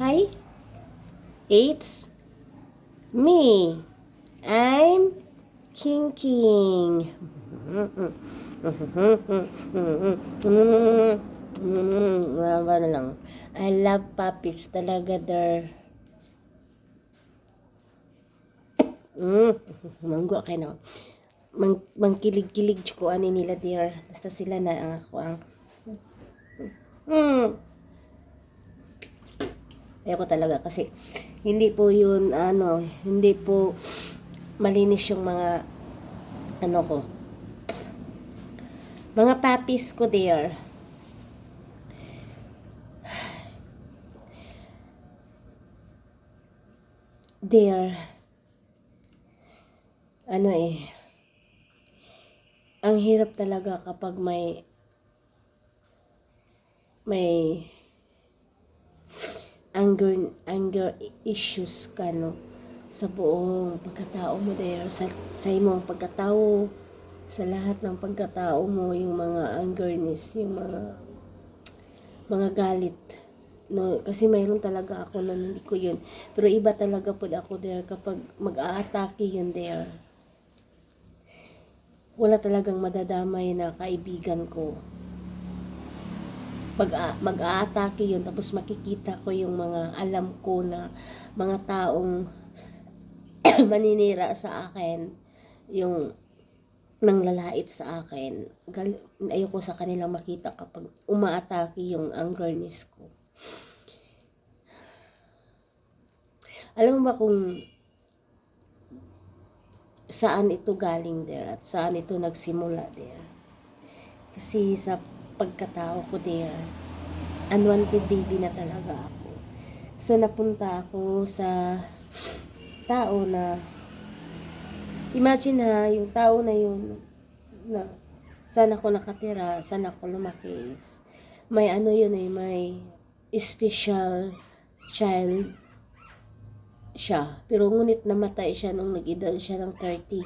Hi, it's me. I'm King King. Wala na lang. I love puppies talaga there. Manggo kayo na. Mangkilig-kilig ko ani nila dear. Basta sila na ang ako ang. Ayoko talaga kasi hindi po yun hindi po malinis yung mga ko. Mga puppies ko dear. Dear. Ang hirap talaga kapag may anger issues ka sa buong pagkatao mo there, sa imong pagkatao, sa lahat ng pagkatao mo, yung mga angerness, yung mga galit kasi mayroon talaga ako na hindi ko yun, pero iba talaga po ako there kapag mag-aatake yun there. Wala talagang madadamay na kaibigan ko. Mag-aatake yun, tapos makikita ko yung mga alam ko na mga taong maninira sa akin, yung nanglalait sa akin. Ayoko sa kanilang makita kapag umaatake yung angerness ko. Alam mo ba kung saan ito galing there at saan ito nagsimula there? Kasi sa pagkatao ko there, unwanted baby na talaga ako. So napunta ako sa tao na, imagine yung tao na yun na saan ako nakatira, saan ako lumaki, may may special child siya, pero ngunit namatay siya nung nag-edad siya ng 30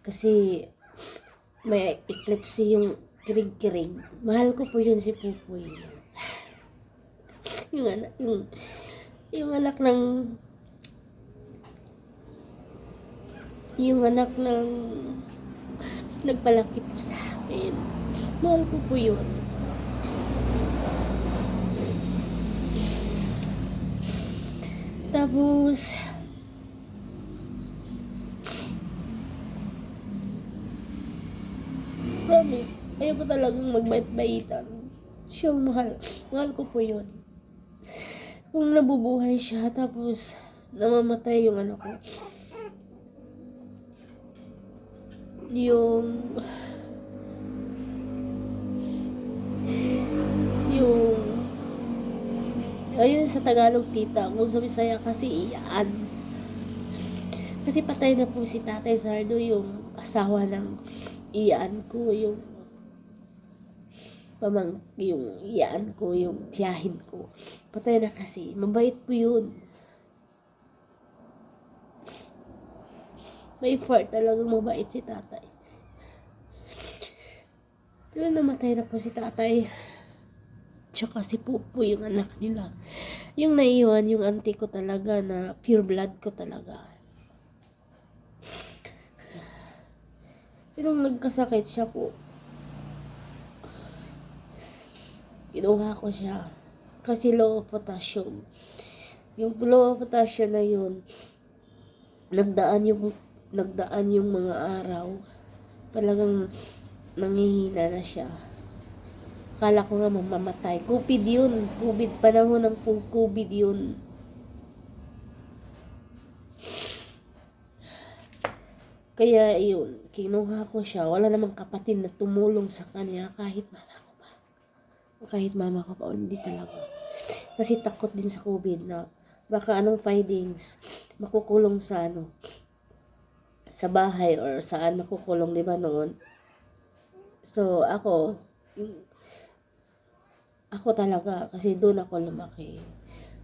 kasi may eclipse yung kirig-kirig. Mahal ko po yun si Pupoy. yung anak ng nagpalaki po sa akin. Mahal ko po yun. Tapos promise, ayaw po talagang magbait-baitan. Siyang mahal ko po yun. Kung nabubuhay siya tapos namamatay yung anak ko, yung ayun sa Tagalog tita, kung sa Bisaya kasi iyan. Kasi patay na po si Tatay Sardo, yung asawa ng iyan ko, yung iyan ko, yung tiyahin ko. Patay na kasi, mabait po yun. May part talagang mabait si tatay. Pero namatay na po si tatay. Tsaka si Pupo yung anak nila. Yung naiwan, yung auntie ko talaga na pure blood ko talaga. Nung nagkasakit siya po, kinuha ko siya. Kasi low of potassium. Yung low of potassium na yun, nagdaan yung mga araw. Talagang nangihina na siya. Akala ko nga mamamatay. COVID yun. Panahon ng COVID yun. Kaya yun, kinuha ko siya. Wala namang kapatid na tumulong sa kanya kahit mama ko pa. Hindi talaga. Kasi takot din sa COVID na baka anong findings, makukulong sa sa bahay or saan makukulong, di ba noon? So ako talaga, kasi doon ako lumaki.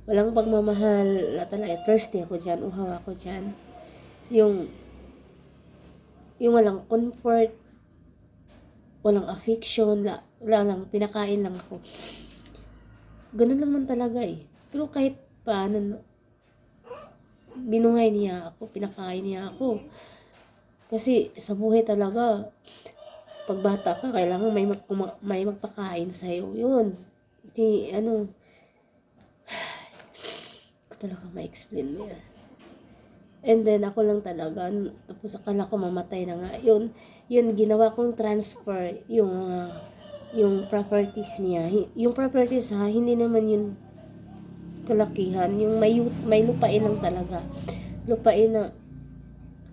Walang pagmamahal na talaga. Thirsty ako dyan, uhaw ako dyan. Yung walang comfort, walang affection, wala lang, pinakain lang ako. Ganun lang man talaga eh. Pero kahit paano, binungay niya ako, pinakain niya ako. Kasi sa buhay talaga, pag bata ka, kailangan may magpakain sa'yo. Yun. Ko talaga ma-explain niya. And then, ako lang talaga, tapos akala ko mamatay na nga. Yun, ginawa kong transfer, yung properties niya. Yung properties ha, hindi naman yun kalakihan. Yung may lupain lang talaga. Lupain na,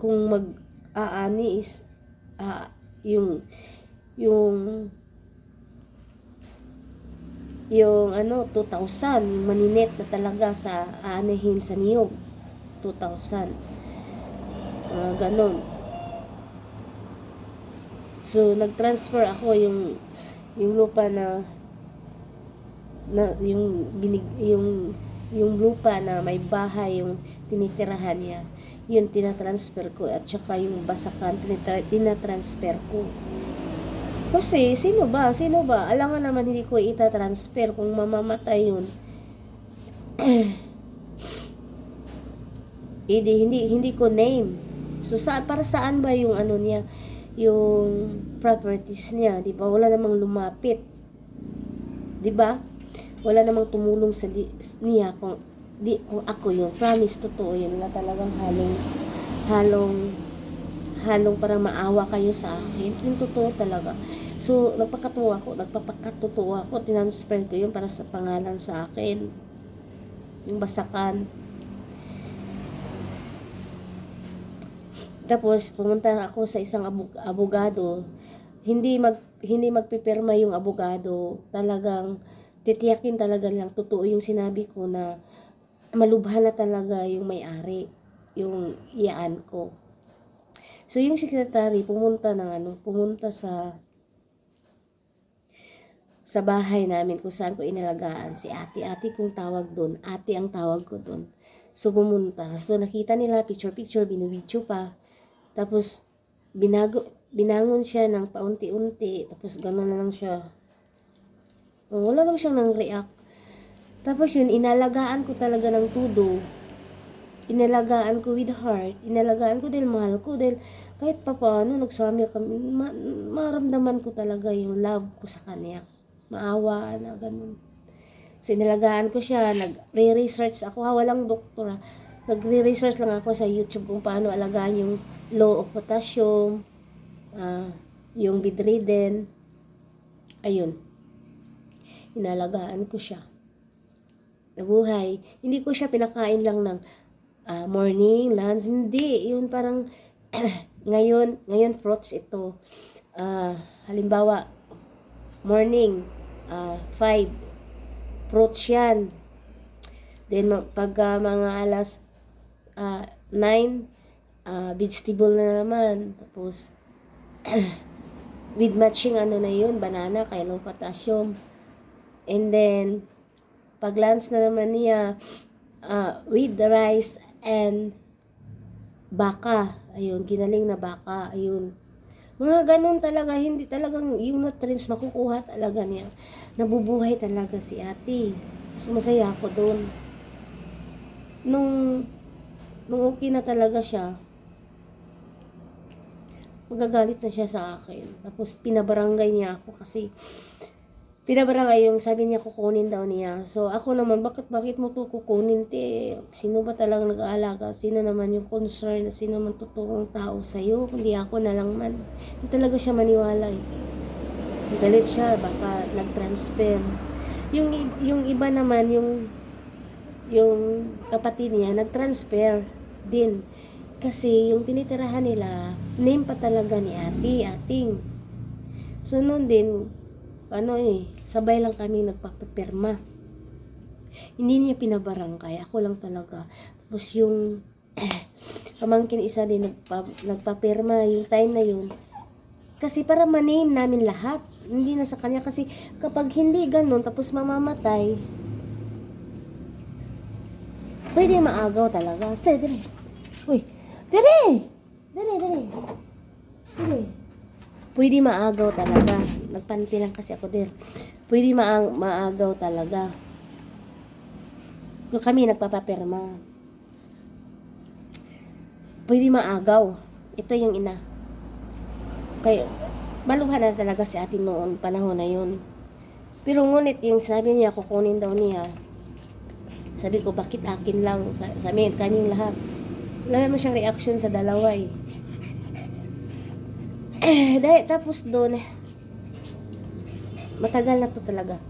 kung mag-aani is, yung ano, 2,000, yung maninet na talaga sa aanihin sa niyog. 2,000. Ganon. So, nag-transfer ako yung lupa na yung lupa na may bahay, yung tinitirahan niya. Yun, tinatransfer ko. At saka yung basakan, tinatransfer ko. Kasi, sino ba? Alangan naman hindi ko itatransfer kung mamamatay yun. hindi ko name. So, para saan ba yung ano niya, yung properties niya, di ba? Wala namang lumapit. Di ba? Wala namang tumulong sa niya kung ako yun. Promise, totoo yun. Wala talagang halong parang maawa kayo sa akin. Yung totoo talaga. So, nagpapakatutuwa ako. Tinransfer ko yun para sa pangalan sa akin. Yung basakan. Tapos, pumunta ako sa isang abogado. Hindi magpipirma yung abogado. Talagang, titiyakin talaga lang. Totoo yung sinabi ko na malubha na talaga yung may-ari. Yung iyaan ko. So, yung secretary, pumunta sa bahay namin kung saan ko inalagaan si ate. Ate kong tawag doon. Ate ang tawag ko doon. So, pumunta. So, nakita nila, picture, binubidyo pa. Tapos, binangon siya ng paunti-unti. Tapos, gano'n na lang siya. Wala lang siyang nang react. Tapos yun, inalagaan ko talaga ng tudo. Inalagaan ko with heart. Inalagaan ko dahil mahal ko. Dahil kahit pa paano, nagsami kami, maramdaman ko talaga yung love ko sa kanya. Maawa na ganun. So, inalagaan ko siya. Nagre-research ako. Walang doktor. Nagre-research lang ako sa YouTube kung paano alagaan yung low of potassium, yung bedridden. Ayun. Inalagaan ko siya. Nabuhay. Hindi ko siya pinakain lang ng morning, lunch. Hindi. Yun parang ngayon fruits ito. Halimbawa, morning, 5 fruits yan. Then, pag mga alas 9, vegetable na naman. Tapos, with matching ano na yun, banana, kaya low potassium. And then, pag lunch na naman niya, with the rice and baka. Ayun, ginaling na baka. Ayun. Mga ganun talaga, hindi talagang yung nutrients makukuha talaga niya. Nabubuhay talaga si ate. So, masaya ako doon. Nung okay na talaga siya, magagalit na siya sa akin. Tapos, pinabarangay niya ako kasi pinabarangay yung sabi niya kukunin daw niya. So, ako naman, bakit mo to kukunin, te? Sino ba talagang nag-aalaga? Sino naman yung concern? Sino naman totoong tao sa'yo? Kundi ako na lang man. Hindi talaga siya maniwala eh. Galit siya, baka nag-transfer. Yung iba naman, yung kapatid niya, nag-transfer din. Kasi yung tinitirahan nila, name pa talaga ni ating. So, noon din, sabay lang kami nagpapapirma. Hindi niya pinabarangay, ako lang talaga. Tapos yung pamangkin isa din nagpapirma yung time na yun. Kasi para ma-name namin lahat. Hindi na sa kanya kasi kapag hindi ganun tapos mamamatay, pwede maagaw talaga. Dali. Uy, dali. Pwede maagaw talaga. Nagpanti lang kasi ako din. Pwede maagaw talaga. So, kami nagpapapirma. Pwede maagaw. Ito yung ina. Kaya, maluhan na talaga si ate noon, panahon na yun. Pero ngunit yung sabi niya, kukunin daw niya. Sabi ko, bakit akin lang? Sabi, kaming lahat. Wala mo siyang reaction sa dalawa eh. Dahil tapos doon, matagal na to talaga.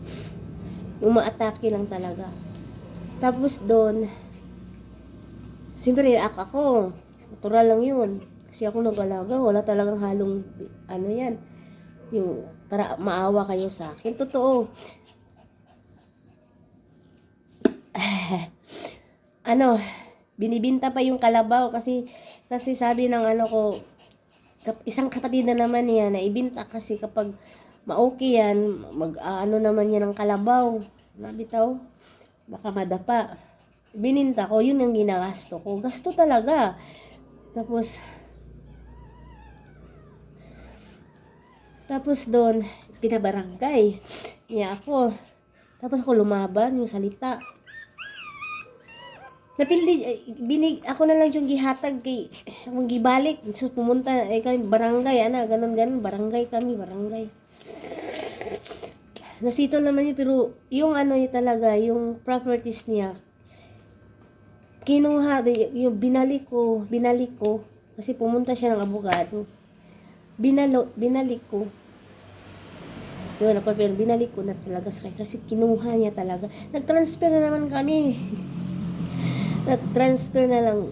Yung maatake lang talaga. Tapos doon, siyempre react ako. Natural lang yun. Kasi ako nag-alaga, wala talagang halong, ano yan, yung, para maawa kayo sa akin. Totoo. Ano, binibinta pa yung kalabaw kasi sabi ng ano ko, isang kapatid na naman niya na ibinta kasi kapag ma-okay yan, ano naman yan ng kalabaw. Nabitaw, baka madapa. Bininta ko, yun ang ginagasto ko. Gasto talaga. Tapos doon, pinabarangay niya ako. Tapos ako lumaban, yung salita. Ako na lang yung gihatag kay, akong gibalik. So, pumunta, kami, barangay, ganon, barangay kami. Nasito naman yun, pero yung ano niya talaga, yung properties niya, kinuha, yung binalik ko, kasi pumunta siya ng abogado. Binalik ko. Yun, pero binalik ko na talaga sa kanya, kasi kinuha niya talaga. Nag-transfer na naman kami. Na-transfer na lang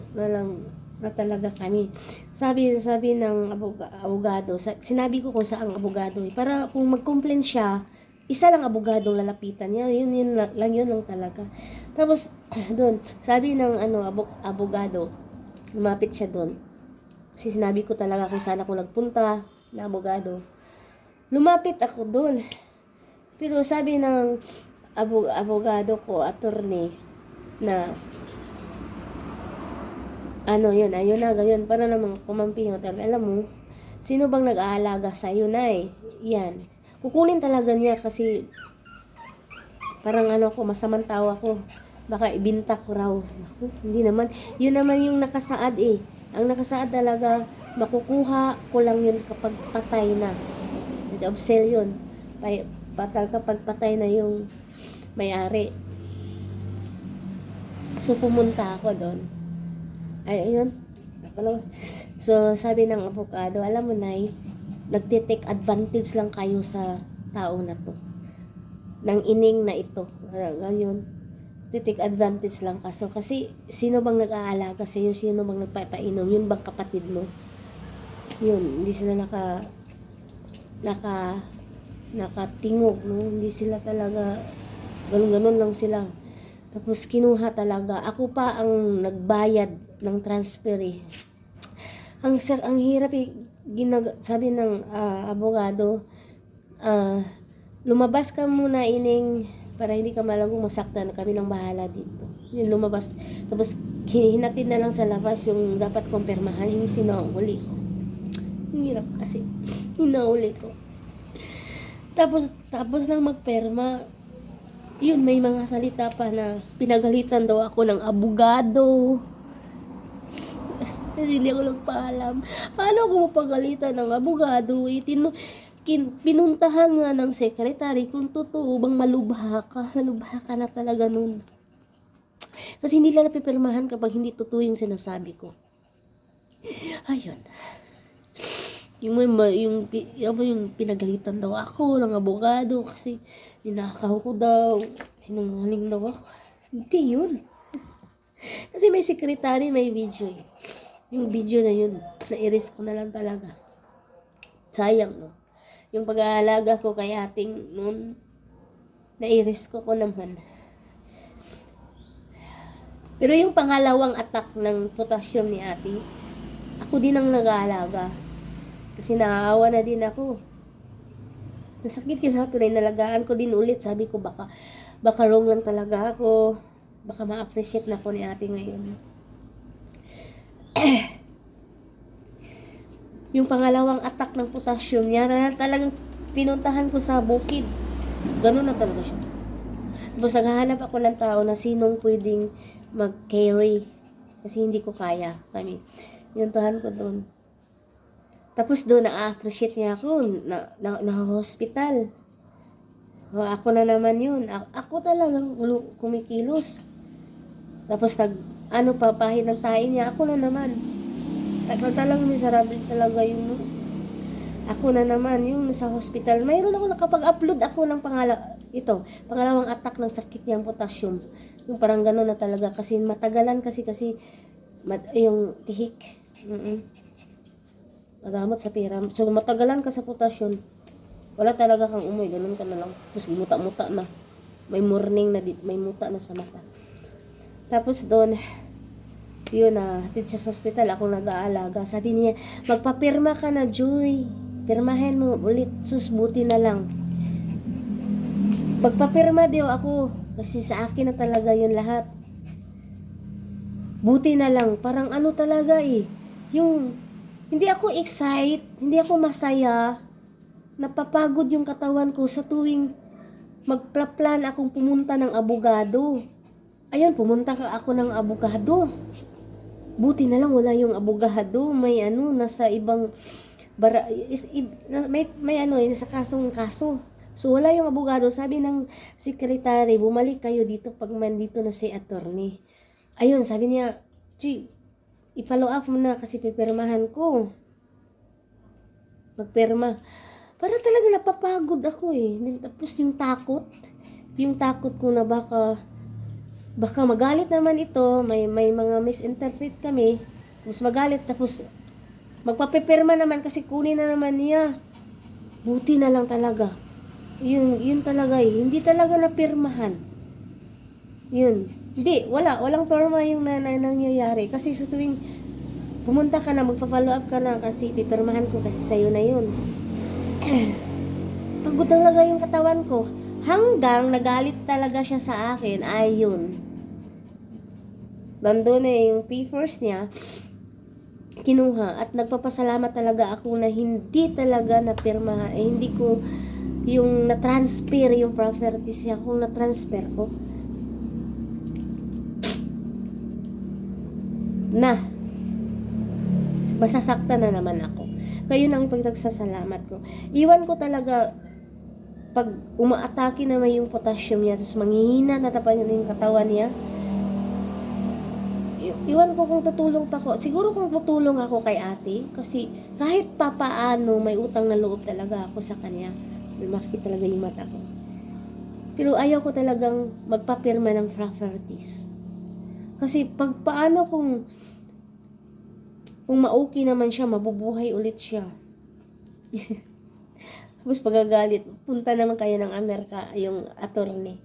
na talaga kami. Sabi ng abogado, sinabi ko kung saan abogado eh, para kung mag-complain siya, isa lang abogadong lalapitan niya, yun lang talaga. Tapos doon, sabi ng abogado, lumapit siya doon. Kasi sinabi ko talaga kung saan ako nagpunta na abogado. Lumapit ako doon. Pero sabi ng abogado ko, attorney, na ayun na, ganyan, para namang kumampi yung term. Alam mo, sino bang nag-aalaga sa'yo na eh? Yan. Kukunin talaga niya kasi parang masamang tawa ko. Baka ibinta ko raw. Hindi naman. Yun naman yung nakasaad eh. Ang nakasaad talaga, makukuha ko lang yun kapag patay na. Of sale yun. Kapag patay na yung may-ari. So, pumunta ako doon. Ayun. So, sabi ng abogado, alam mo na, nagtitake advantage lang kayo sa tao na to. Nang ining na ito. Ayun. Titake advantage lang kaso. Kasi, sino bang nag-aalaga sa iyo? Sino bang nagpapainom? Yun bang kapatid mo? Yun. Hindi sila nakatingog, no? Hindi sila talaga, ganun lang sila. Tapos kinuha talaga. Ako pa ang nagbayad ng transfer eh. Ang hirap eh. Sabi ng abogado, lumabas ka muna ining para hindi ka malagong masaktan, kami nang bahala dito. Yung lumabas. Tapos hinatid na lang sa labas yung dapat kumpirmahan, yung sinahuli ko. Ang hirap kasi. Hinahuli ko. Tapos nang magperma, yun, may mga salita pa na pinagalitan daw ako ng abogado. Kasi hindi ako nagpaalam. Paano ako mapagalitan ng abogado? Pinuntahan nga ng sekretary kung totoo bang malubha ka na talaga nun. Kasi hindi lang napipirmahan kapag hindi totoo yung sinasabi ko. Ayun. Yung pinagalitan daw ako ng abogado kasi ninakaw ko daw, sinungaling daw ako. Hindi yun. Kasi may sekretary, may video eh. Yung video na yun, na-erase ko na lang talaga. Sayang, no? Yung pag-aalaga ko kay ating noon, na-erase ko naman. Pero yung pangalawang attack ng potassium ni ate, ako din ang nag-aalaga. Kasi naawa na din ako. Nasakit yun ha, pero inalagaan ko din ulit. Sabi ko baka wrong lang talaga ako. Baka ma-appreciate na ako ni ate ngayon. Yung pangalawang attack ng potassium niya, na talagang pinuntahan ko sa bukid. Ganun na talaga siya. Tapos naghahanap ako ng tao na sinong pwedeng mag-carry. Kasi hindi ko kaya. Kami, yuntuhan ko doon. Tapos doon, na-appreciate niya ako na hospital. O, ako na naman yun. Ako talagang kumikilos. Tapos papahid ng tayo niya. Ako na naman. Talagang miserable talaga yun. Ako na naman yung sa hospital. Mayroon ako nakapag-upload ako ng pangalawang attack ng sakit niyang potassium. Yung parang gano'n na talaga. Kasi matagalan kasi yung tihik. Magamot sa pera. So, matagalan ka sa potassium. Wala talaga kang umoy. Ganun ka na lang. Tapos, muta-muta na. May morning na may muta na sa mata. Tapos doon, yun hatid siya sa hospital. Ako nag-aalaga. Sabi niya, magpapirma ka na, Joy. Pirmahin mo ulit. Sus, buti na lang. Magpapirma daw ako. Kasi sa akin na talaga yun lahat. Buti na lang. Parang ano talaga yung hindi ako excited, hindi ako masaya, napapagod yung katawan ko sa tuwing magplan akong pumunta ng abogado. Ayun, pumunta ako ng abogado. Buti na lang wala yung abogado, may nasa ibang may sa kaso. So wala yung abogado, sabi ng sekretary, bumalik kayo dito pag mandito na si attorney. Ayun, sabi niya, i-follow up mo na kasi pipirmahan ko. Magpirma. Para talaga napapagod ako Tapos yung takot ko na baka magalit naman ito, may mga misinterpret kami. Tapos magalit, tapos magpapipirma naman kasi kunin na naman niya. Buti na lang talaga. Yun talaga hindi talaga napirmahan. Yun. Hindi, walang pirma yung nangyayari. Kasi sa tuwing pumunta ka na, magpa-follow up ka na kasi pipirmahan ko kasi sa'yo na yun. Pagod talaga yung katawan ko. Hanggang nagalit talaga siya sa akin, ayun. Nandun yung papers niya, kinuha. At nagpapasalamat talaga ako na hindi talaga napirmahan. Hindi ko yung na-transfer yung properties niya. Kung na-transfer ko, masasaktan na naman ako. Kayo nang ipagsagsalamat ko. Iwan ko talaga pag umaatake na may yung potassium niya, tapos manghihina na tapan niya yung katawan niya. Iwan ko kung tutulong pa ko. Siguro kung tutulong ako kay ate, kasi kahit papaano may utang na loob talaga ako sa kanya. Lumakit talaga yung mata ko. Pero ayaw ko talagang magpapirma ng properties. Kasi pag paano kung ma-okay naman siya, mabubuhay ulit siya. Tapos pagagalit, punta naman kayo ng Amerika, yung attorney.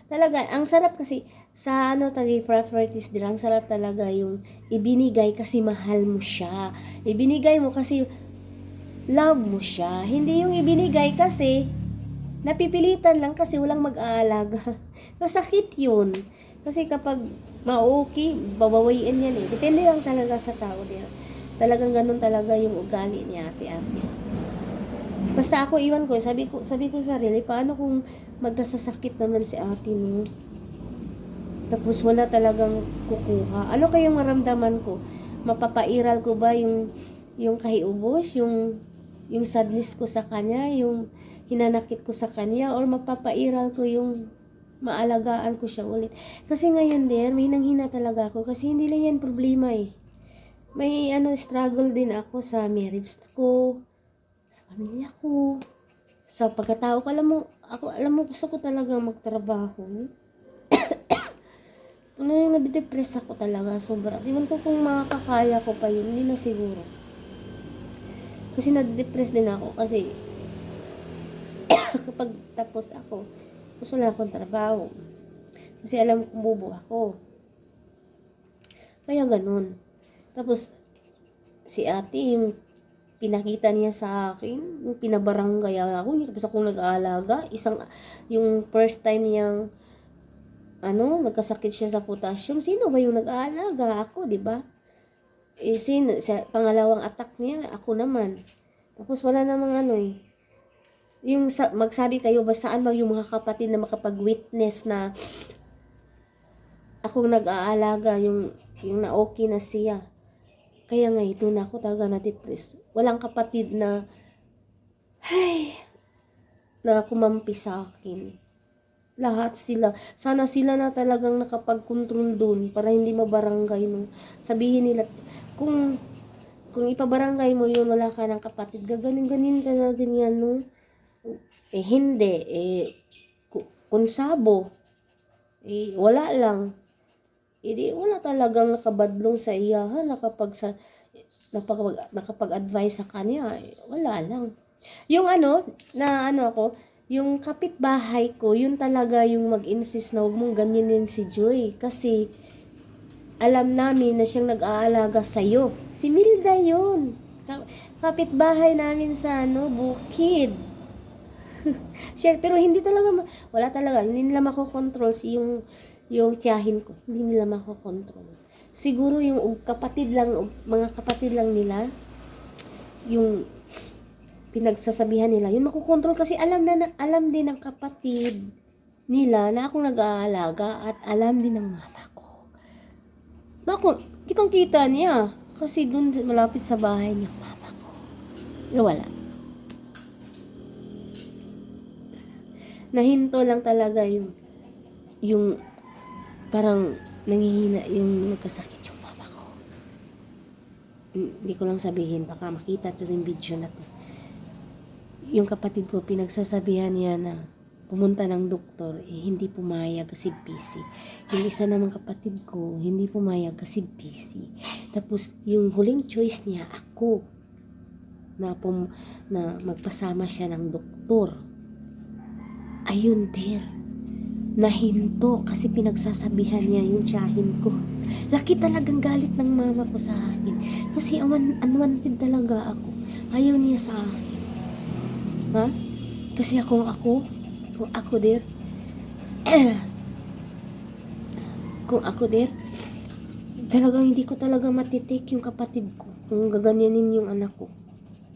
Talaga, ang sarap kasi, sa properties din, ang sarap talaga yung ibinigay kasi mahal mo siya. Ibinigay mo kasi love mo siya. Hindi yung ibinigay kasi napipilitan lang kasi walang mag-aalaga. Masakit yun. Kasi kapag ma-okay, babawain yan Depende lang talaga sa tao din. Talagang ganun talaga yung ugali ni ate-ate. Basta ako iwan ko, sabi ko sa sarili, paano kung magkasasakit naman si ate niyo? Tapos wala talagang kukuha. Ano kayang maramdaman ko? Mapapairal ko ba yung kahiubos, yung sadness ko sa kanya, yung hinanakit ko sa kanya, or mapapairal ko yung maalagaan ko siya ulit. Kasi ngayon din, may nanghina talaga ako. Kasi hindi lang yan problema May struggle din ako sa marriage ko, sa pamilya ko, sa pagkatao ko. Alam mo, gusto ko talaga magtrabaho. Yung nade-depress ako talaga, sobra. Iwan ko kung makakaya ko pa yun, hindi na siguro. Kasi nade-depress din ako, kasi kapag tapos ako, gusto na akong trabaho. Kasi alam kong bubo ako. Kaya ganun. Tapos, si ate, yung pinakita niya sa akin, yung pinabarangay ako, tapos akong nag-aalaga. Yung first time niyang, nagkasakit siya sa potassium. Sino ba yung nag-aalaga? Ako, di ba? Sa pangalawang attack niya, ako naman. Tapos wala namang yung magsabi kayo ba saan mag yung mga kapatid na makapag-witness na ako nag-aalaga, yung na okay na siya. Kaya nga ito na ako talaga na-depress. Walang kapatid na na kumampi sa akin. Lahat sila. Sana sila na talagang nakapag-control doon para hindi mabarangay no. Sabihin nila kung ipabarangay mo yun, wala ka ng kapatid, gaganin-ganin ka na ganyan, no? Hindi, kung sabo, wala lang. Wala talagang nakabadlong sa iya, ha? Nakapag-advise sa kanya, wala lang. Yung yung kapitbahay ko, yun talaga yung mag-insist na huwag mong ganyanin si Joy. Kasi, alam namin na siyang nag-aalaga sa'yo. Si Milda yun. Kapitbahay namin sa bukid. Siya, pero hindi talaga, wala talaga, hindi nila makokontrol yung tiyahin ko. Hindi nila makokontrol. Siguro yung mga kapatid lang nila, yung pinagsasabihan nila, yun makokontrol kasi alam din ng kapatid nila na ako nag-aalaga at alam din ng mama ko. Bako, kitang-kita niya kasi dun malapit sa bahay niya mama ko. Wala. Nahinto lang talaga yung parang nangihina yung nagkasakit yung mama ko. Hindi ko lang sabihin, baka makita ito yung video na to. Yung kapatid ko, pinagsasabihan niya na pumunta ng doktor, hindi pumayag kasi busy. Yung isa namang kapatid ko, hindi pumayag kasi busy. Tapos, yung huling choice niya, ako, na magpasama siya ng doktor. Ayun, dear, nahinto kasi pinagsasabihan niya yung tiyahin ko. Laki talagang galit ng mama ko sa akin. Kasi unwanted talaga ako. Ayaw niya sa akin. Ha? Kasi kung ako, dear, kung ako, dear, talagang hindi ko talaga matitake yung kapatid ko kung gaganyanin yung anak ko.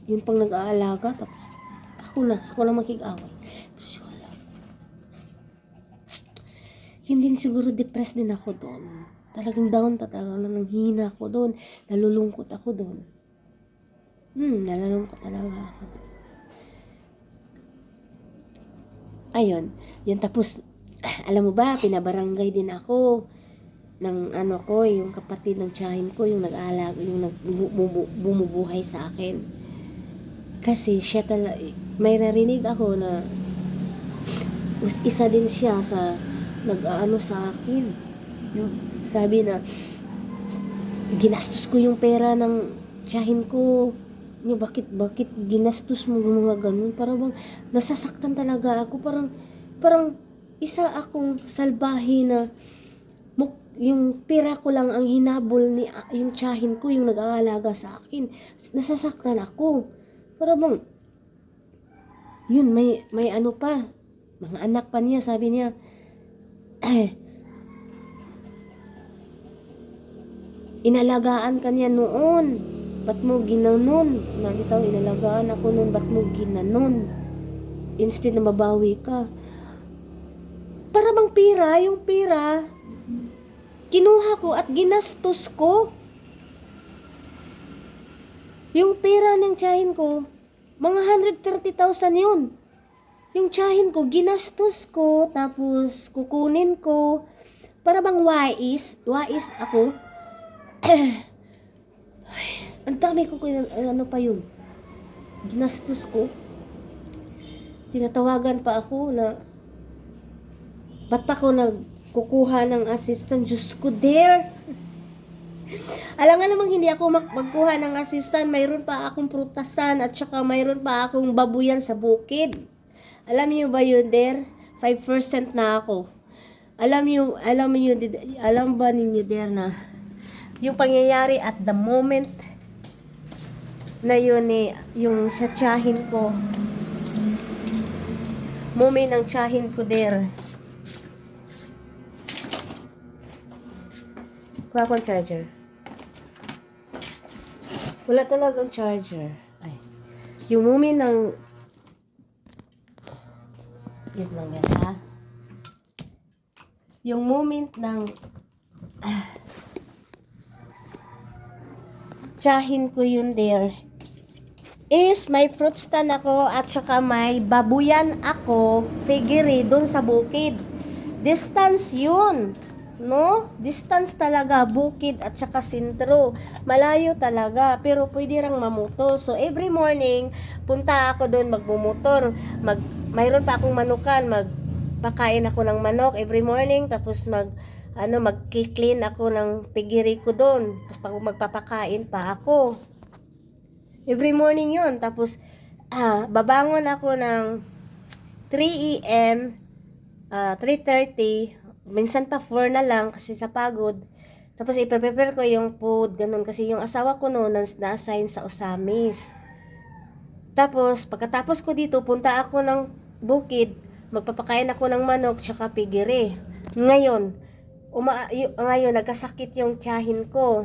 Yung pang nag-aalaga, tapos ako lang makig-away. Yun din siguro, depressed din ako doon. Talagang down talaga, nanghina ako doon. Nalulungkot ako doon. Nalulungkot talaga ako doon. Ayun, yun tapos, alam mo ba, pinabarangay din ako ng yung kapatid ng tiyahin ko, yung nag-aalaga, yung bumubuhay sa akin. Kasi siya talaga, may narinig ako na isa din siya sa sa akin. Sabi na ginastos ko yung pera ng tiyahin ko. Bakit ginastos mo mga ganun? Parang nasasaktan talaga ako. Parang isa akong salbahe na yung pera ko lang ang hinabol ni yung tiyahin ko, yung nag-aalaga sa akin. Nasasaktan ako. Parang yun, may pa. Mga anak pa niya, sabi niya, inalagaan ka niya noon, ba't mo ginanon? Nalitaw, inalagaan ako noon, ba't mo ginanon? Instead na mabawi ka. Para bang pera, yung pera, kinuha ko at ginastos ko. Yung pera ng tiyahin ko, mga 130,000 yun. Yung tiyahin ko, ginastos ko, tapos kukunin ko. Para bang wais ako. Ang dami ko pa yun. Ginastos ko. Tinatawagan pa ako na ba't ako nagkukuha ng assistant? Diyos ko, dear. Alam nga namang hindi ako magkuha ng assistant. Mayroon pa akong prutasan at saka mayroon pa akong babuyan sa bukid. Alam niyo ba yun, dear? 5% na ako. Alam ba ninyo, dear, na yung pangyayari at the moment na yun yung sa tiyahin ko, moment ng tiyahin ko, dear. Kuha ko ang charger. Wala talagang charger. Ay. Yung moment ng Yun lang guys ha. Yung moment ng tsahin ko yun there is may fruit stand ako at saka may babuyan ako figure doon sa bukid. Distance yun. No? Distance talaga, bukid at saka sentro. Malayo talaga, pero pwede rang mamoto. So, every morning, punta ako doon magmumotor. Mayroon pa akong manukan, magpakain ako ng manok every morning, tapos magki-clean ako ng pigiri ko doon. Tapos magpapakain pa ako. Every morning yon. Tapos, babangon ako ng 3 a.m., 3:30, minsan pa 4 na lang kasi sa pagod. Tapos, iprepare ko yung food, ganun. Kasi yung asawa ko noon, na-assign sa Osamis. Tapos, pagkatapos ko dito, punta ako ng bukid, magpapakain ako ng manok, tsaka pigiri. Ngayon, nagkasakit yung tiyahin ko.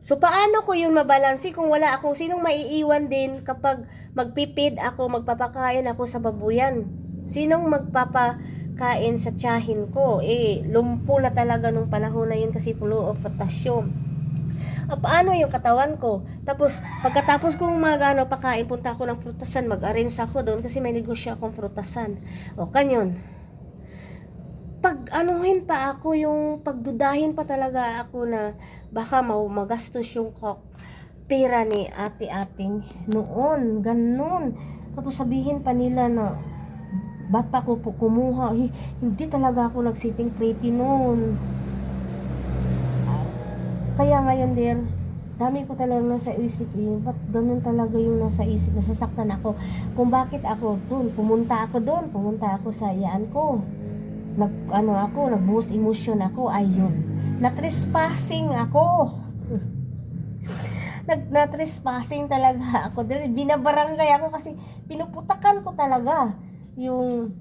So, paano ko yun mabalansi kung wala akong sinong maiiwan din kapag magpipid ako, magpapakain ako sa babuyan? Sinong magpapakain sa tiyahin ko? Lumpo na talaga nung panahon na yun kasi full of potassium. Paano yung katawan ko? Tapos, pagkatapos kong pakain, punta ako ng prutasan, mag-arrange ako doon kasi may negosyo akong prutasan. O, kanyon. Pag-anuhin pa ako, yung pagdudahin pa talaga ako na baka magastos yung pera ni ate-ating noon, ganun. Tapos sabihin pa nila na ba't pa ako kumuha? Hindi talaga ako nag-sitting pretty noon. Kaya ngayon der, dami ko talaga nasa isip ba't ganun talaga yung nasa isip, nasasaktan ako kung bakit ako doon, pumunta ako sa iyaan ko. Nag-boost emotion ako, ayun. Na-trespassing ako. Na-trespassing talaga ako. Binabarangay ako kasi pinuputakan ko talaga yung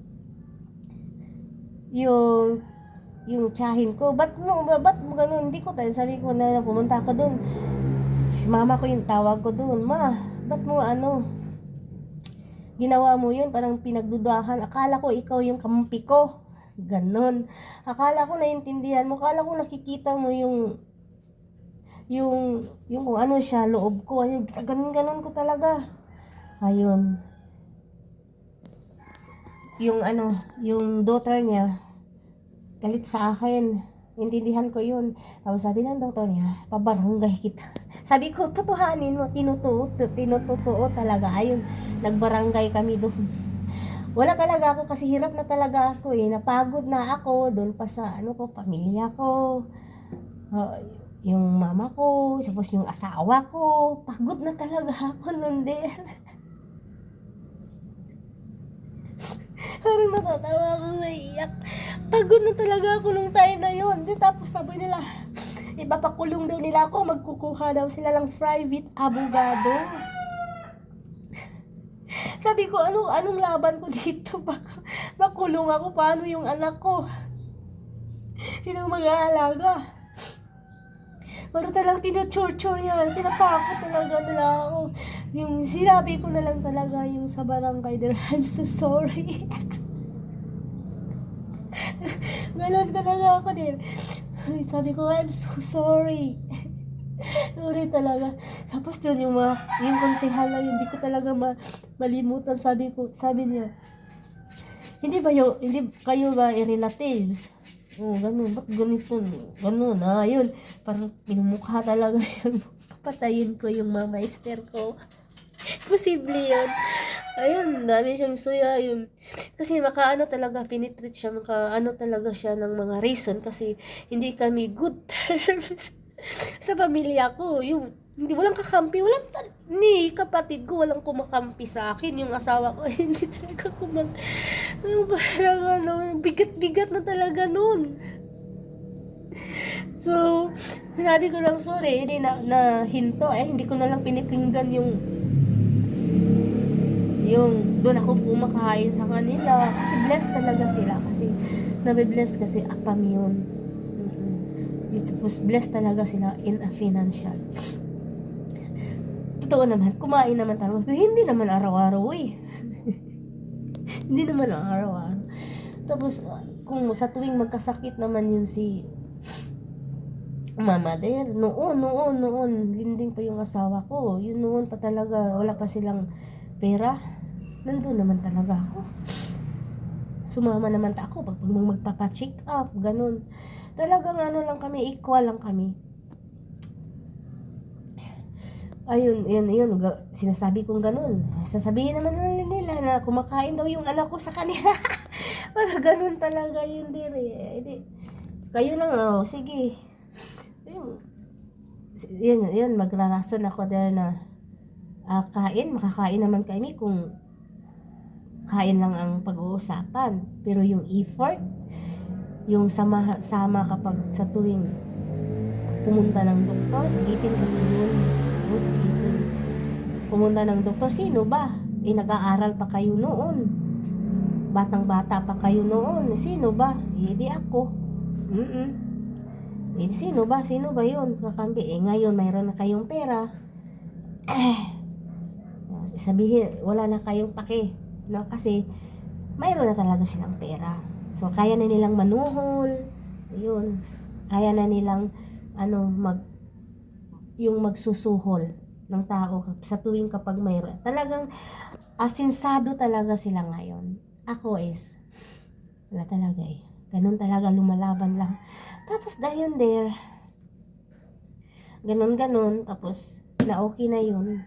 tiyahin ko. Ba't mo ganun? Hindi ko tayo. Sabi ko na pumunta ako doon. Mama ko yung tawag ko doon. Ma, ba't mo ginawa mo yun? Parang pinagdudahan. Akala ko ikaw yung kampi ko. Ganon. Akala ko naiintindihan mo. Akala ko nakikita mo yung kung ano siya, loob ko. Ayun, ganon ko talaga. Ayun. Yung daughter niya, galit sa akin. Intindihan ko yun. Tapos sabi ng daughter niya, pabarangay kita. Sabi ko, tutuhanin mo, tinututuo talaga. Ayun, nagbarangay kami doon. Wala talaga ako kasi hirap na talaga ako napagod na ako doon pa sa pamilya ko, yung mama ko, tapos yung asawa ko, pagod na talaga ako noon din. Parang natatawa akong naiyak. Pagod na talaga ako nung time na yun. Tapos sabi nila, ipapakulong daw nila ako, magkukuha daw sila ng private abogado. Sabi ko, anong laban ko dito? Baka makulong ako, paano yung anak ko? Sino mag-aalaga? Pero talagang tinutorture yan. Tinapakot talaga nila ako. Yung sinabi ko na lang talaga yung sa barangay there, I'm so sorry. Ganon talaga ako din. Sabi ko, I'm so sorry. Sorry talaga. Tapos doon yung konsehal na yun, hindi ko talaga malimutan. Sabi niya, hindi kayo ba relatives? Ganun, ba't ganito? Ganun, yun. Parang pinumukha talaga yun. Papatayin ko yung mamaister ko. Posible yun. Ayun, dami siyang suya yun. Kasi talaga, pinitreat siya, talaga siya ng mga reason kasi hindi kami good terms. Sa pamilya ko, walang kakampi, ni kapatid ko, walang kumakampi sa akin, yung asawa ko, hindi talaga parang bigat-bigat na talaga nun. So, sinabi ko lang, sorry, hindi na hinto, hindi ko na lang pinikinggan yung doon ako kumakain sa kanila, kasi blessed talaga sila, kasi nabibless kasi apam yun. It was blessed talaga sila in a financial. Totoo naman, kumain naman talaga. Pero hindi naman araw-araw Hindi naman ang araw-araw. Tapos, kung sa tuwing magkasakit naman yun si Mama Der, noon, linding pa yung asawa ko. Yun noon pa talaga, wala pa silang pera. Nandun naman talaga ako. Sumama naman ako pag magpapa-check up, ganun. Talagang ano lang kami, equal lang kami. Ayun, sinasabi kong ganun. Sasabihin naman nila na kumakain daw yung anak ko sa kanila. Para ganun talaga yun dire. Edi, kayo lang, sige. Yun, magrarason ako dahil na makakain naman kami kung kain lang ang pag-uusapan. Pero yung effort, yung sama kapag sa tuwing pumunta ng doktor, sakitin kasi yun. Sakitin. Pumunta ng doktor, sino ba? Nag-aaral pa kayo noon. Batang-bata pa kayo noon. Sino ba? Di ako. Sino ba? Sino ba yun? Kakampi. Ngayon, mayroon na kayong pera. Sabihin, wala na kayong pake. No? Kasi, mayroon na talaga silang pera. So, kaya na nilang manuhol. Yun. Kaya na nilang, yung magsusuhol ng tao sa tuwing kapag mayroon. Talagang, asinsado talaga sila ngayon. Ako wala talaga Ganun talaga, lumalaban lang. Tapos, dahil there, ganun, tapos, na okay na yun.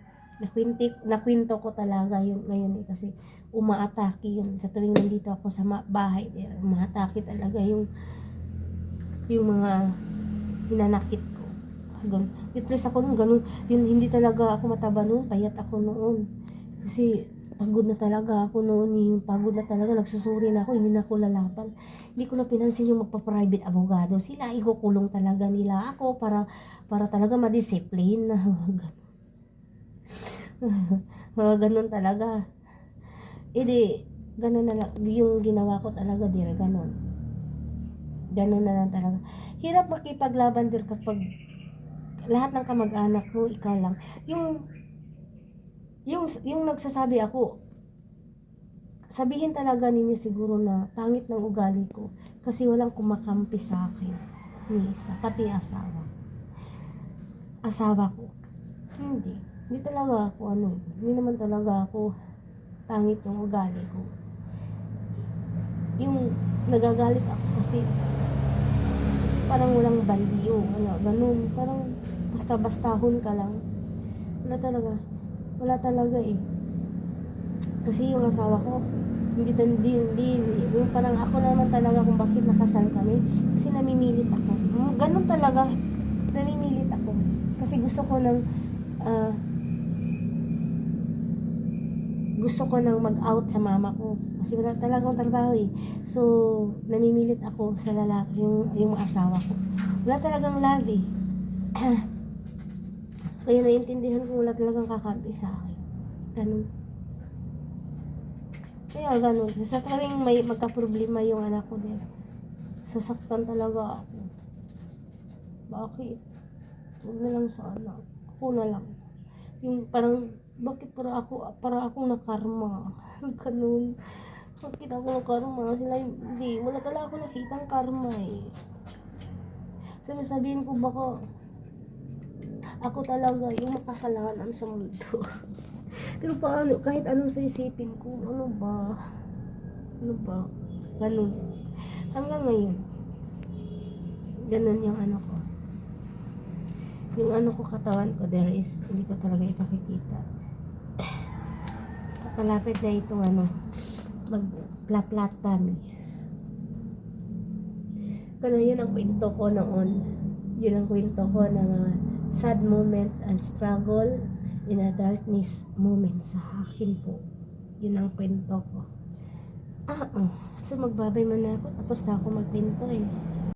Nakwento ko talaga yun ngayon kasi umaatake yun sa tuwing nandito ako sa bahay, umaatake talaga yung mga hinanakit ko. Depressed ako nung ganun, yun, hindi talaga ako mataba noon, payat ako noon kasi pagod na talaga ako noon, yung pagod na talaga, nagsusuri na ako, hindi na ako lalaban. Hindi ko na pinansin yung magpa-private abogado, sila ikukulong talaga nila ako para talaga ma-discipline. Ganun talaga. Ganun na lang yung ginawa ko talaga, ganun na lang talaga. Hirap makipaglaban kapag lahat ng kamag-anak mo, ikaw lang yung nagsasabi ako, sabihin talaga ninyo siguro na pangit ng ugali ko kasi walang kumakampi sa akin ni isa, pati asawa ko. Hindi talaga ako hindi naman talaga ako pangit yung ugali ko. Yung nagagalit ako kasi parang walang balyo, ganun, parang basta-bastahon ka lang. Wala talaga kasi yung asawa ko hindi, yung parang ako naman talaga kung bakit nakasal kami kasi namimilit ako. Ganun talaga, namimilit ako kasi gusto ko nang mag-out sa mama ko kasi wala talagang trabaho so namimilit ako sa lalaki, yung asawa ko, wala talagang love kaya naiintindihan ko wala talagang kakampi sa akin, ganun. Kaya ganun, sa tuwing may magka-problema yung anak ko din, sasaktan talaga ako. Bakit? Huwag na lang sa anak, ako na lang. Yung parang, bakit para akong nakarma? Ganun. Bakit ako nakarma? Sila hindi, wala talaga ako nakitang karma sabihin ko baka ako talaga yung makasalanan sa mundo. Pero paano, kahit anong sa isipin ko, ano ba, ganun. Hanggang ngayon, ganun yung ko. Yung katawan ko, hindi ko talaga ipakikita. Palapit na itong mag-plat tummy. Kaya yun ang kwento ko noon. Yun ang kwento ko ng sad moment and struggle in a darkness moment sa akin po. Yun ang kwento ko. So magbabay man ako, tapos na ako magkwento